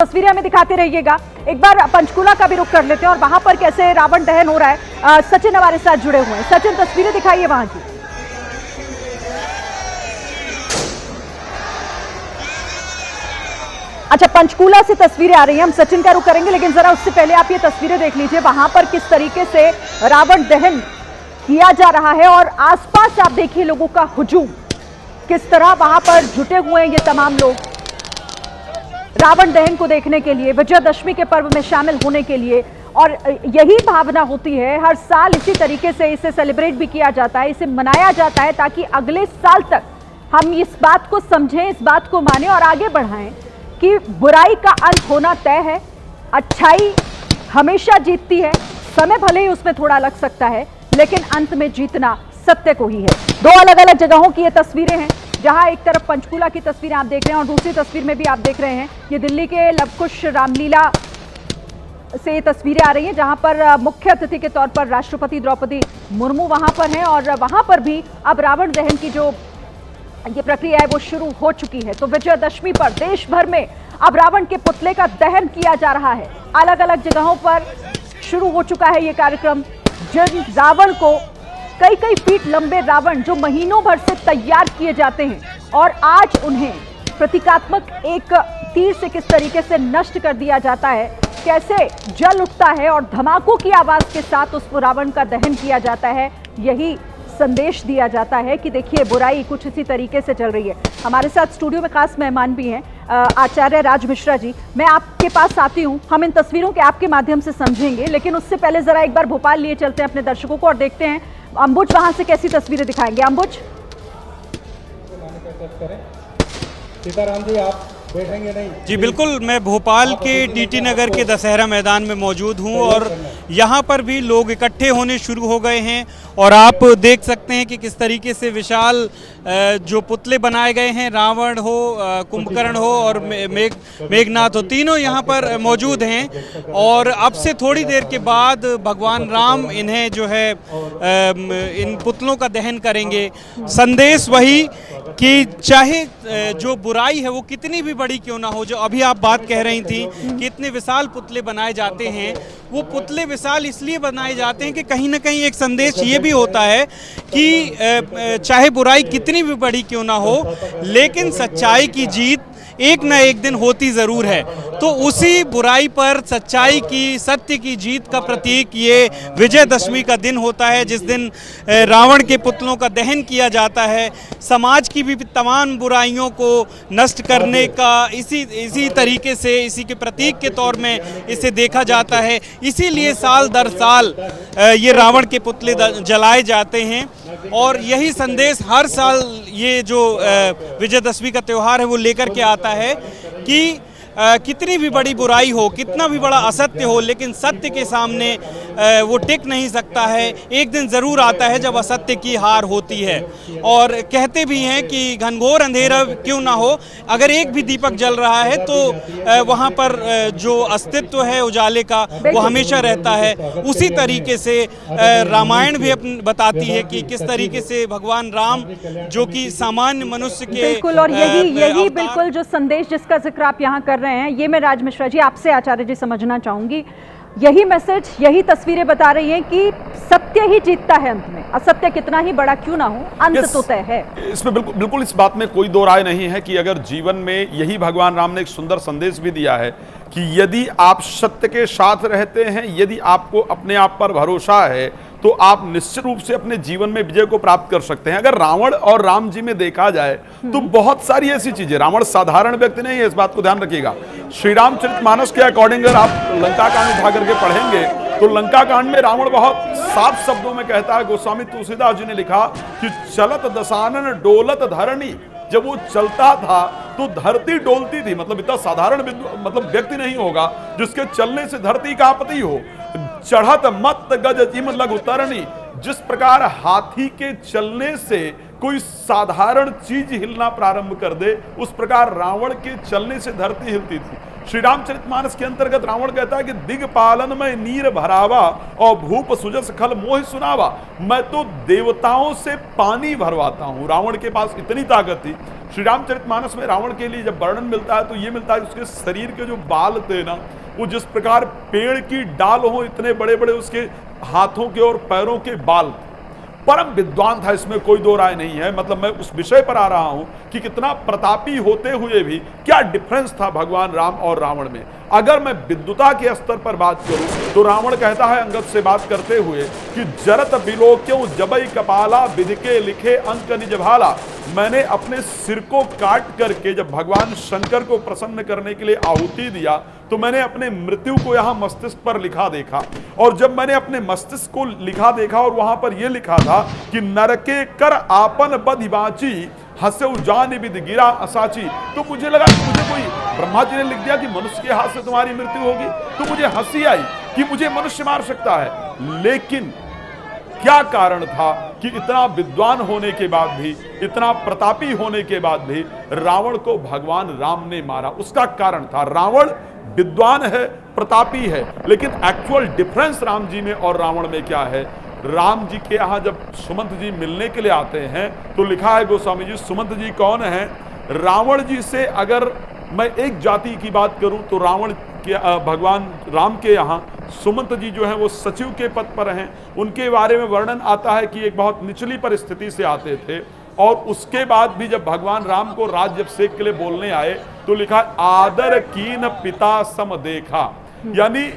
तस्वीरें हमें दिखाते रहिएगा। एक बार पंचकूला का भी रुख कर लेते हैं और वहां पर कैसे रावण दहन हो रहा है। सचिन हमारे साथ जुड़े हुए हैं। सचिन, तस्वीरें दिखाइए वहां की। अच्छा, पंचकूला से तस्वीरें आ रही हैं, हम सचिन का रुख करेंगे, लेकिन जरा उससे पहले आप ये तस्वीरें देख लीजिए। वहां पर किस तरीके से रावण दहन किया जा रहा है और आसपास आप देखिए लोगों का हुजूम, किस तरह वहां पर जुटे हुए हैं ये तमाम लोग रावण दहन को देखने के लिए, विजयदशमी के पर्व में शामिल होने के लिए। और यही भावना होती है, हर साल इसी तरीके से इसे सेलिब्रेट भी किया जाता है, इसे मनाया जाता है, ताकि अगले साल तक हम इस बात को समझें, इस बात को मानें और आगे बढ़ाएं कि बुराई का अंत होना तय है, अच्छाई हमेशा जीतती है। समय भले ही उसमें थोड़ा लग सकता है, लेकिन अंत में जीतना सत्य को ही है। दो अलग अलग जगहों की ये तस्वीरें हैं, जहां एक तरफ पंचकूला की तस्वीरें आप देख रहे हैं और दूसरी तस्वीर में भी आप देख रहे हैं ये दिल्ली के लवकुश रामलीला से ये तस्वीरें आ रही हैं, जहां पर मुख्य अतिथि के तौर पर राष्ट्रपति द्रौपदी मुर्मू वहां पर हैं और वहां पर भी अब रावण दहन की जो ये प्रक्रिया है वो शुरू हो चुकी है। तो विजयदशमी पर देश भर में अब रावण के पुतले का दहन किया जा रहा है। अलग अलग जगहों पर शुरू हो चुका है ये कार्यक्रम। जिन रावण को कई कई फीट लंबे रावण जो महीनों भर से तैयार किए जाते हैं और आज उन्हें प्रतीकात्मक एक तीर से किस तरीके से नष्ट कर दिया जाता है, कैसे जल उठता है और धमाकों की आवाज के साथ उस रावण का दहन किया जाता है। यही संदेश दिया जाता है कि देखिए बुराई कुछ इसी तरीके से चल रही है। हमारे साथ स्टूडियो में खास मेहमान भी हैं, आचार्य राज मिश्रा जी। मैं आपके पास आती हूं, हम इन तस्वीरों के आपके माध्यम से समझेंगे, लेकिन उससे पहले जरा एक बार भोपाल लिए चलते हैं अपने दर्शकों को और देखते हैं अंबुज वहां से कैसी तस्वीरें दिखाएंगे। अंबुज, सीताराम जी आप बैठेंगे नहीं? जी बिल्कुल, मैं भोपाल के टीटी नगर के दशहरा मैदान में मौजूद हूं और यहां पर भी लोग इकट्ठे होने शुरू हो गए हैं और आप देख सकते हैं कि किस तरीके से विशाल जो पुतले बनाए गए हैं, रावण हो, कुंभकर्ण हो और मेघनाथ हो, तीनों यहां पर मौजूद हैं। और अब से थोड़ी देर के बाद भगवान राम इन्हें जो है इन पुतलों का दहन करेंगे। संदेश वही कि चाहे जो बुराई है वो कितनी भी बड़ी क्यों ना हो, जो अभी आप बात कह रही थी कि इतने विशाल पुतले बनाए जाते हैं, वो पुतले विशाल इसलिए बनाए जाते हैं कि कहीं ना कहीं एक संदेश ये भी होता है कि चाहे बुराई कितनी भी बड़ी क्यों ना हो, लेकिन सच्चाई की जीत एक न एक दिन होती ज़रूर है। तो उसी बुराई पर सच्चाई की, सत्य की जीत का प्रतीक ये विजयदशमी का दिन होता है, जिस दिन रावण के पुतलों का दहन किया जाता है। समाज की भी तमाम बुराइयों को नष्ट करने का इसी तरीके से, इसी के प्रतीक के तौर में इसे देखा जाता है। इसीलिए साल दर साल ये रावण के पुतले जलाए जाते हैं और यही संदेश हर साल ये जो विजयदशमी का त्यौहार है वो लेकर के आता है कि कितनी भी बड़ी बुराई हो, कितना भी बड़ा असत्य हो, लेकिन सत्य के सामने वो टिक नहीं सकता है। एक दिन ज़रूर आता है जब असत्य की हार होती है। और कहते भी हैं कि घनघोर अंधेरा क्यों ना हो, अगर एक भी दीपक जल रहा है तो वहाँ पर जो अस्तित्व है उजाले का वो हमेशा रहता है। उसी तरीके से रामायण भी बताती है कि किस तरीके से भगवान राम, जो कि सामान्य मनुष्य के बिल्कुल, और यही बिल्कुल जो संदेश जिसका जिक्र आप यहाँ कर रहे हैं, ये मैं राज मिश्रा जी आपसे आचार्य जी समझना चाहूंगी। यही मैसेज, यही तस्वीरें बता रही हैं कि सत्य ही जीतता है अंत में, असत्य कितना ही बड़ा क्यों ना हो, अंत तो तय है। इसमें बिल्कुल इस बात में कोई दो राय नहीं है कि अगर जीवन में, यही भगवान राम ने एक सुंदर संदेश भी दिया है कि यदि आप सत्य के साथ रहते हैं, यदि आपको अपने आप पर भरोसा है, तो आप निश्चित रूप से अपने जीवन में विजय को प्राप्त कर सकते हैं। अगर रावण और राम जी में देखा जाए तो बहुत सारी ऐसी चीजें, रावण साधारण व्यक्ति नहीं है, इस बात को ध्यान रखिएगा। श्री रामचरितमानस के अकॉर्डिंग अगर आप लंका कांड उठा करके पढ़ेंगे तो लंका कांड में रावण बहुत साफ शब्दों में कहता है, गोस्वामी तुलसीदास जी ने लिखा कि चलत दशानन डोलत धरणी, जब वो चलता था तो धरती डोलती थी। मतलब इतना साधारण मतलब व्यक्ति नहीं होगा जिसके चलने से धरती का आपत्ति हो। चढ़त मत गज इम लघु तरणी, जिस प्रकार हाथी के चलने से कोई साधारण चीज हिलना प्रारंभ कर दे, उस प्रकार रावण के चलने से धरती हिलती थी। श्री रामचरितमानस के अंतर्गत रावण कहता है कि दिग्पालन में नीर भरावा और भूप सुजस खल मोह सुनावा, मैं तो देवताओं से पानी भरवाता हूं। रावण के पास इतनी ताकत थी श्री रामचरितमानस में रावण के लिए जब वर्णन मिलता है तो ये मिलता है कि उसके शरीर के जो बाल थे ना, वो जिस प्रकार पेड़ की डाल हो इतने बड़े बड़े उसके हाथों के और पैरों के बाल थे। परम विद्वान था, इसमें कोई दो राय नहीं है। मतलब मैं उस विषय पर आ रहा हूं कि कितना प्रतापी होते हुए भी क्या डिफरेंस था भगवान राम और रावण में। अगर मैं विद्वता के स्तर पर बात करूं तो रावण कहता है अंगद से बात करते हुए कि जरत बिलोक्यों जबई कपाला विधि के लिखे अंक निज भाला। मैंने अपने सिर को काट करके जब भगवान शंकर को प्रसन्न करने के लिए आहुति दिया तो मैंने अपने मृत्यु को यहाँ मस्तिष्क पर लिखा देखा। और जब मैंने अपने मस्तिष्क को लिखा देखा और वहां पर यह लिखा था कि नरके कर आपन बधि बाची हंसे जान विद गिरा असाची, तो मुझे लगा कि मुझे कोई ब्रह्मा जी ने लिख दिया कि मनुष्य के हाथ से तुम्हारी मृत्यु होगी। तो मुझे हंसी आई कि मुझे मनुष्य मार सकता है। लेकिन क्या कारण था कि इतना विद्वान होने के बाद भी, इतना प्रतापी होने के बाद भी रावण को भगवान राम ने मारा? उसका कारण था रावण विद्वान है, प्रतापी है, लेकिन एक्चुअल डिफरेंस राम जी में और रावण में क्या है? राम जी के यहाँ जब सुमंत जी मिलने के लिए आते हैं तो लिखा है गोस्वामी जी, सुमंत जी कौन है? रावण जी से अगर मैं एक जाति की बात करूं तो रावण के भगवान राम के यहाँ सुमंत जी जो हैं वो सचिव के पद पर हैं। उनके बारे में वर्णन आता है कि एक बहुत निचली परिस्थिति से आते थे और उसके बाद भी जब भगवान राम को राज्याभिषेक के लिए बोलने आए तो लिखा आदर कीन पिता सम देखा, यानी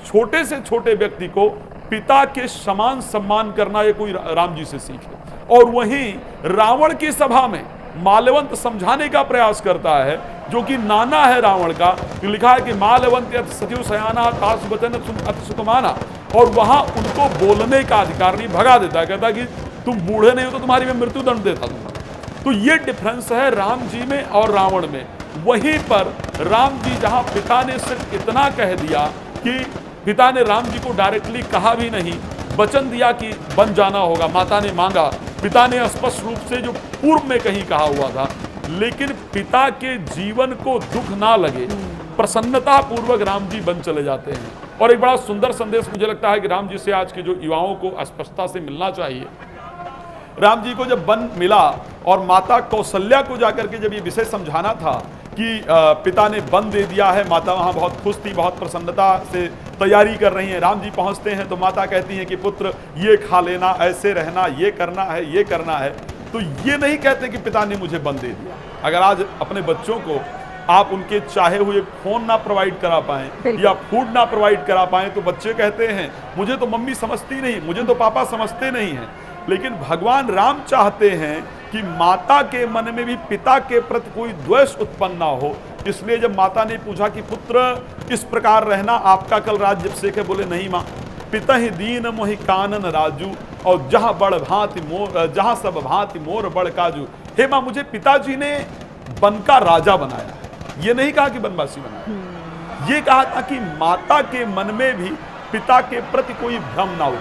छोटे से छोटे व्यक्ति को पिता के समान सम्मान करना ये कोई राम जी से सीखे। और वहीं रावण की सभा में माल्यवंत समझाने का प्रयास करता है, जो कि नाना है रावण का। लिखा है कि माल्यवंत सचिव सयाना तास वचन अति सुतमाना, और वहां उनको बोलने का अधिकार नहीं, भगा देता है, कहता कि तुम बूढ़े नहीं हो तो तुम्हारी मैं मृत्यु दंड देता दूंगा। तो ये डिफरेंस है राम जी में और रावण में। वहीं पर राम जी जहां पिता ने सिर्फ इतना कह दिया कि पिता ने राम जी को डायरेक्टली कहा भी नहीं, वचन दिया कि बन जाना होगा, माता ने मांगा, पिता ने स्पष्ट रूप से जो पूर्व में कहीं कहा हुआ था, लेकिन पिता के जीवन को दुख ना लगे, प्रसन्नता पूर्वक राम जी बन चले जाते हैं। और एक बड़ा सुंदर संदेश मुझे लगता है कि राम जी से आज के जो युवाओं को स्पष्टता से मिलना चाहिए। राम जी को जब वन मिला और माता कौशल्या को जाकर के जब ये विषय समझाना था कि पिता ने वन दे दिया है, माता वहाँ बहुत खुश थी, बहुत प्रसन्नता से तैयारी कर रही हैं। राम जी पहुँचते हैं तो माता कहती हैं कि पुत्र ये खा लेना, ऐसे रहना, ये करना है, ये करना है। तो ये नहीं कहते कि पिता ने मुझे वन दे दिया। अगर आज अपने बच्चों को आप उनके चाहे हुए फोन ना प्रोवाइड करा पाएं या फूड ना प्रोवाइड करा पाएं तो बच्चे कहते हैं मुझे तो मम्मी समझती नहीं, मुझे तो पापा समझते नहीं हैं। लेकिन भगवान राम चाहते हैं कि माता के मन में भी पिता के प्रति कोई द्वेष उत्पन्न ना हो। इसलिए जब माता ने पूछा कि पुत्र इस प्रकार रहना, आपका कल राज्याभिषेक है, बोले नहीं माँ, पिता ही दीन मोहि कानन राजू, और जहां बड़ भांति मोर, जहां सब भांति मोर बड़ काजू। हे माँ, मुझे पिताजी ने वन का राजा बनाया, ये नहीं कहा कि वनवासी बनाया। ये कहा था कि माता के मन में भी पिता के प्रति कोई भ्रम ना हो।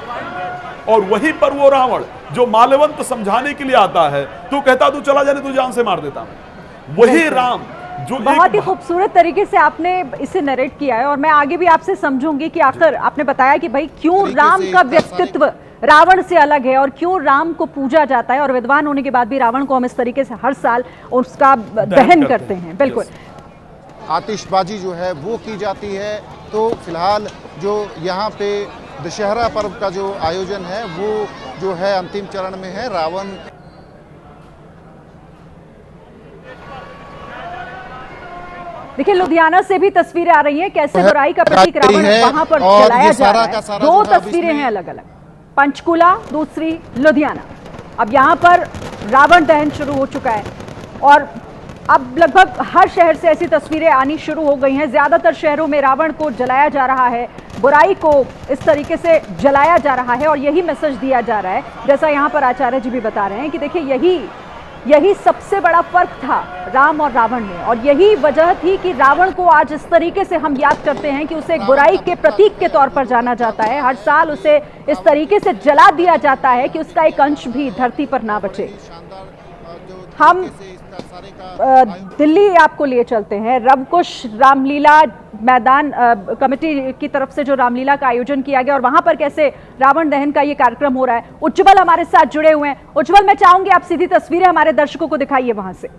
और वहीं पर वो रावण जो माल्यवंत समझाने के लिए आता है तो कहता तू चला जाने, तू जान से मार देता हूं। वही राम जो बहुत ही खूबसूरत तरीके से आपने इसे नरेट किया है। और मैं आगे भी आपसे समझूंगी कि आखिर आपने बताया कि भाई क्यों राम का व्यक्तित्व रावण से अलग है और क्यों राम को पूजा जाता है, और विद्वान होने के बाद भी रावण को हम इस तरीके से हर साल उसका दहन करते हैं। बिल्कुल, आतिशबाजी जो है वो की जाती है। तो फिलहाल जो यहाँ पे दशहरा पर्व का जो आयोजन है वो जो है अंतिम चरण में है। रावण देखिए, लुधियाना से भी तस्वीरें आ रही हैं, कैसे बुराई का प्रतीक रावण वहां पर जलाया जा रहा है। दो तस्वीरें हैं अलग अलग, पंचकुला, दूसरी लुधियाना। अब यहाँ पर रावण दहन शुरू हो चुका है और अब लगभग हर शहर से ऐसी तस्वीरें आनी शुरू हो गई हैं। ज्यादातर शहरों में रावण को जलाया जा रहा है, बुराई को इस तरीके से जलाया जा रहा है और यही मैसेज दिया जा रहा है। जैसा यहाँ पर आचार्य जी भी बता रहे हैं कि देखिए यही सबसे बड़ा फर्क था राम और रावण में, और यही वजह थी कि रावण को आज इस तरीके से हम याद करते हैं कि उसे एक बुराई के प्रतीक के तौर पर जाना जाता है। हर साल उसे इस तरीके से जला दिया जाता है कि उसका एक अंश भी धरती पर ना बचे। हम दिल्ली आपको लिए चलते हैं। रवकुश रामलीला मैदान कमेटी की तरफ से जो रामलीला का आयोजन किया गया और वहां पर कैसे रावण दहन का ये कार्यक्रम हो रहा है। उज्जवल हमारे साथ जुड़े हुए हैं। उज्जवल, मैं चाहूंगी आप सीधी तस्वीरें हमारे दर्शकों को दिखाइए वहां से।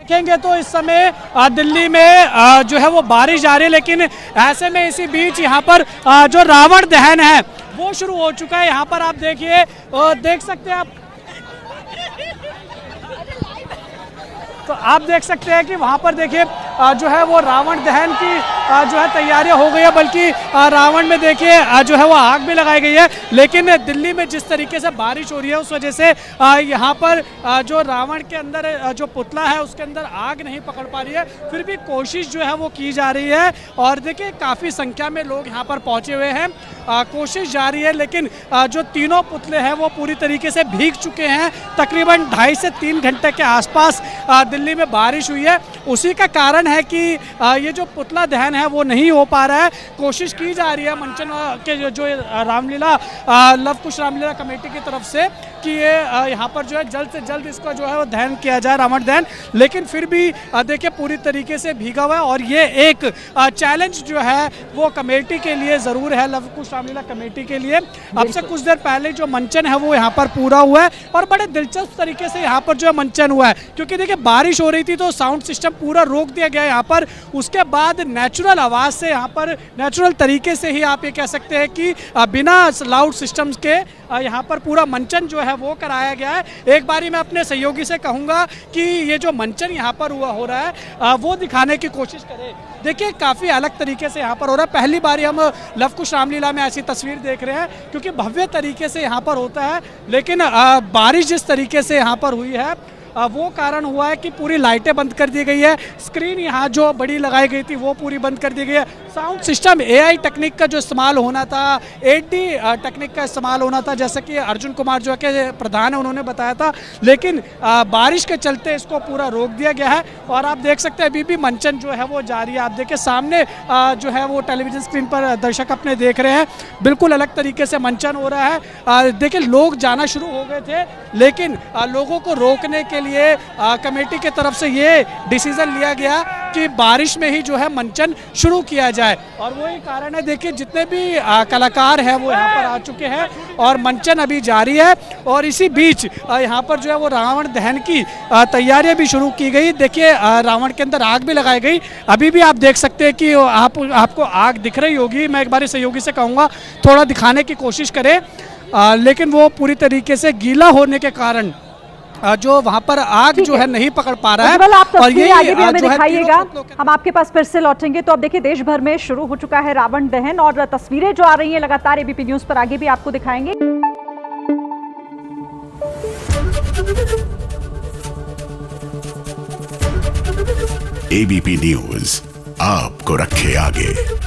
देखेंगे तो इस समय दिल्ली में जो है वो बारिश जा रही है, लेकिन ऐसे में इसी बीच यहाँ पर जो रावण दहन है वो शुरू हो चुका है। यहाँ पर आप देखिए, देख सकते हैं आप, तो आप देख सकते हैं कि वहाँ पर देखिए जो है वो रावण दहन की जो है तैयारियां हो गई है, बल्कि रावण में देखिए जो है वो आग भी लगाई गई है। लेकिन दिल्ली में जिस तरीके से बारिश हो रही है उस वजह से यहाँ पर जो रावण के अंदर जो पुतला है उसके अंदर आग नहीं पकड़ पा रही है, फिर भी कोशिश जो है वो की जा रही है। और देखिए काफ़ी संख्या में लोग यहाँ पर पहुँचे हुए हैं, कोशिश जारी है। लेकिन जो तीनों पुतले हैं वो पूरी तरीके से भीग चुके हैं। तकरीबन 2.5 से 3 घंटे के आसपास दिल्ली में बारिश हुई है, उसी का कारण है कि ये जो पुतला दहन है वो नहीं हो पा रहा है। कोशिश की जा रही है मंचन के जो रामलीला लव कुश रामलीला कमेटी की तरफ से कि ये यहाँ पर जो है जल्द से जल्द इसका जो है वो दहन किया जाए, रावण दहन। लेकिन फिर भी देखिए पूरी तरीके से भीगा हुआ है और ये एक चैलेंज जो है वो कमेटी के लिए ज़रूर है, लव कुश रामलीला कमेटी के लिए। अब से कुछ देर पहले जो मंचन है वो यहाँ पर पूरा हुआ है और बड़े दिलचस्प तरीके से यहाँ पर जो है मंचन हुआ है, क्योंकि देखिए बारिश हो रही थी तो साउंड सिस्टम पूरा रोक दिया गया यहाँ पर। उसके बाद नेचुरल आवाज़ से यहाँ पर नेचुरल तरीके से ही आप ये कह सकते हैं कि बिना लाउड सिस्टम्स के यहाँ पर पूरा मंचन जो है वो कराया गया है। एक बारी मैं अपने सहयोगी से कहूँगा कि ये जो मंचन यहाँ पर हो रहा है वो दिखाने की कोशिश करें। देखिए काफ़ी अलग तरीके से यहाँ पर हो रहा है। पहली बारी हम लव कुश रामलीला में ऐसी तस्वीर देख रहे हैं, क्योंकि भव्य तरीके से यहाँ पर होता है। लेकिन बारिश जिस तरीके से यहाँ पर हुई है वो कारण हुआ है कि पूरी लाइटें बंद कर दी गई है, स्क्रीन यहाँ जो बड़ी लगाई गई थी वो पूरी बंद कर दी गई है। साउंड सिस्टम AI टेक्निक का जो इस्तेमाल होना था, 8D टेक्निक का इस्तेमाल होना था, जैसे कि अर्जुन कुमार जो के प्रधान है उन्होंने बताया था। लेकिन बारिश के चलते इसको पूरा रोक दिया गया है। और आप देख सकते हैं अभी भी मंचन जो है वो जारी है। आप देखिए सामने जो है वो टेलीविजन स्क्रीन पर दर्शक अपने देख रहे हैं, बिल्कुल अलग तरीके से मंचन हो रहा है। देखिए लोग जाना शुरू हो गए थे, लेकिन लोगों को रोकने के लिए कमेटी की तरफ से ये डिसीजन लिया गया कि बारिश में ही जो है मंचन शुरू किया जाए। और वही कारण है, देखिए जितने भी कलाकार हैं वो यहाँ पर आ चुके हैं और मंचन अभी जारी है। और इसी बीच यहाँ पर जो है वो रावण दहन की तैयारियां भी शुरू की गई। देखिए रावण के अंदर आग भी लगाई गई। अभी भी आप देख सकते हैं कि आपको आग दिख रही होगी। मैं एक बार सहयोगी से कहूँगा थोड़ा दिखाने की कोशिश करें, लेकिन वो पूरी तरीके से गीला होने के कारण जो वहाँ पर आग जो है नहीं पकड़ पा रहा है। आप और ये आगे भी हमें दिखाइएगा, हम आपके पास फिर से लौटेंगे। तो अब देखिए देश भर में शुरू हो चुका है रावण दहन और तस्वीरें जो आ रही हैं लगातार ABP न्यूज पर आगे भी आपको दिखाएंगे। ABP न्यूज आपको रखे आगे।